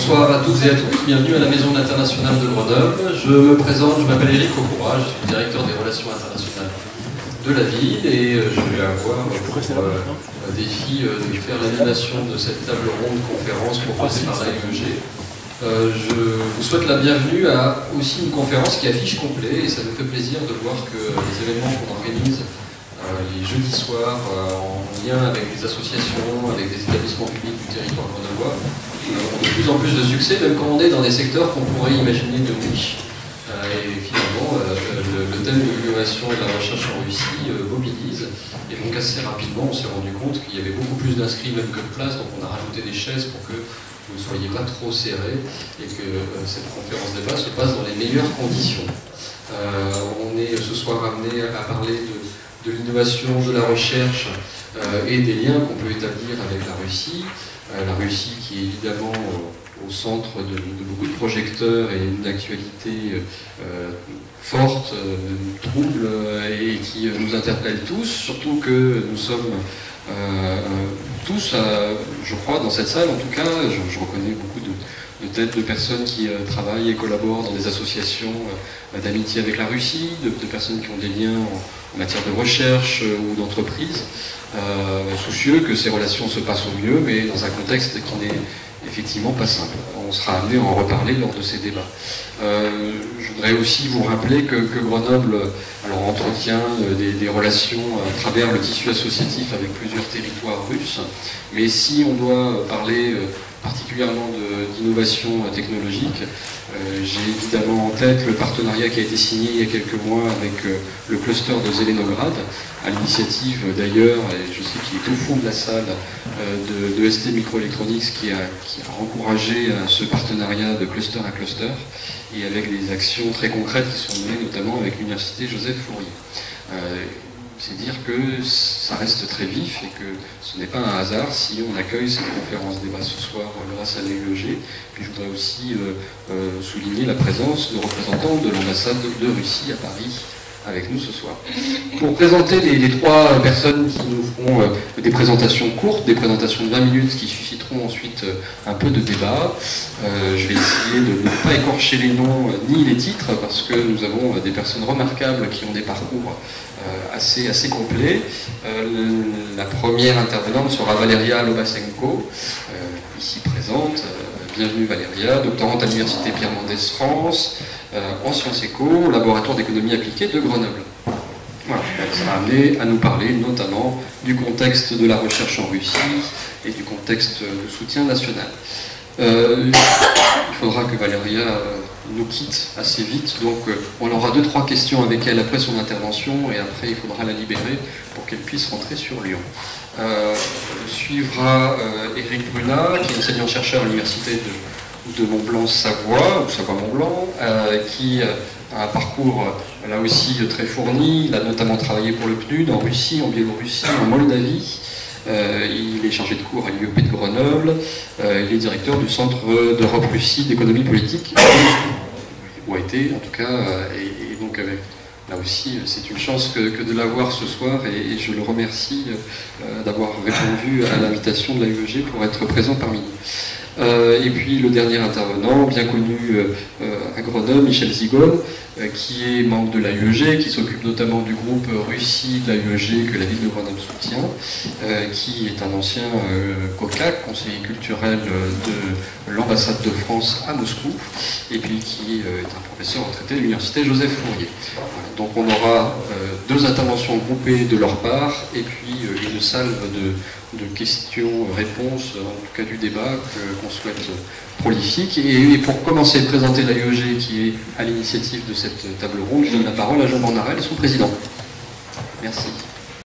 Bonsoir à toutes et à tous, bienvenue à la Maison internationale de Grenoble. Je me présente, je m'appelle Éric Okura, je suis directeur des relations internationales de la ville et je vais avoir pour défi de faire l'animation de cette table ronde conférence proposée par l'AEG. Je vous souhaite la bienvenue à aussi une conférence qui affiche complet et ça nous fait plaisir de voir que les événements qu'on organise les jeudis soirs en lien avec des associations, avec des établissements publics du territoire grenoblois ont de plus en plus de succès, même quand on est dans des secteurs qu'on pourrait imaginer de niche. Et finalement, le thème de l'innovation et de la recherche en Russie mobilise. Et donc assez rapidement, on s'est rendu compte qu'il y avait beaucoup plus d'inscrits même que de places, donc on a rajouté des chaises pour que vous ne soyez pas trop serrés et que cette conférence débat se passe dans les meilleures conditions. On est ce soir amené à parler de l'innovation, de la recherche et des liens qu'on peut établir avec la Russie. La Russie qui est évidemment au centre de beaucoup de projecteurs et d'une actualité forte, trouble et qui nous interpelle tous, surtout que nous sommes tous, je crois, dans cette salle en tout cas, je reconnais beaucoup de têtes de personnes qui travaillent et collaborent dans des associations d'amitié avec la Russie, de personnes qui ont des liens en matière de recherche ou d'entreprise, soucieux que ces relations se passent au mieux, mais dans un contexte qui n'est effectivement pas simple. On sera amené à en reparler lors de ces débats. Je voudrais aussi vous rappeler que Grenoble entretient des relations à travers le tissu associatif avec plusieurs territoires russes, mais si on doit parler particulièrement d'innovation technologique, j'ai évidemment en tête le partenariat qui a été signé il y a quelques mois avec le cluster de Zelenograd, à l'initiative d'ailleurs, et je sais qu'il est au fond de la salle, de ST Microelectronics qui a encouragé ce partenariat de cluster à cluster, et avec des actions très concrètes qui sont menées notamment avec l'université Joseph Fourier. C'est dire que ça reste très vif et que ce n'est pas un hasard si on accueille cette conférence débat ce soir grâce à l'AEG. Puis je voudrais aussi souligner la présence de représentants de l'ambassade de Russie à Paris avec nous ce soir. Pour présenter les trois personnes qui nous feront des présentations courtes, des présentations de 20 minutes qui susciteront ensuite un peu de débat, je vais essayer de ne pas écorcher les noms ni les titres parce que nous avons des personnes remarquables qui ont des parcours assez complets. La première intervenante sera Valeria Lobasenko, ici présente. Bienvenue Valeria, doctorante à l'Université Pierre Mendès France, en sciences éco, au laboratoire d'économie appliquée de Grenoble. Voilà, elle sera amenée à nous parler notamment du contexte de la recherche en Russie et du contexte de soutien national. Il faudra que Valeria nous quitte assez vite, donc on aura 2-3 questions avec elle après son intervention et après il faudra la libérer pour qu'elle puisse rentrer sur Lyon. Suivra Éric Brunat, qui est enseignant-chercheur à l'université de Mont-Blanc-Savoie, ou Savoie-Mont-Blanc, qui a un parcours là aussi très fourni. Il a notamment travaillé pour le PNUD en Russie, en Biélorussie, en Moldavie. Il est chargé de cours à l'IEP de Grenoble. Il est directeur du Centre d'Europe-Russie d'économie politique, ou a été en tout cas, et donc avec là aussi, c'est une chance que de l'avoir ce soir et je le remercie d'avoir répondu à l'invitation de l'AEG pour être présent parmi nous. Et puis le dernier intervenant, bien connu à Grenoble, Michel Zigone, qui est membre de l'AEG, qui s'occupe notamment du groupe Russie de l'AEG que la ville de Grenoble soutient, qui est un ancien COCAC, conseiller culturel de l'ambassade de France à Moscou, et puis qui est un professeur retraité de l'université Joseph Fourier. Donc on aura 2 interventions groupées de leur part, et puis une salve de questions-réponses, en tout cas du débat, qu'on souhaite prolifique. Et pour commencer à présenter l'AEG qui est à l'initiative de cette table ronde, je donne la parole à Jean Bornarel, son président. Merci.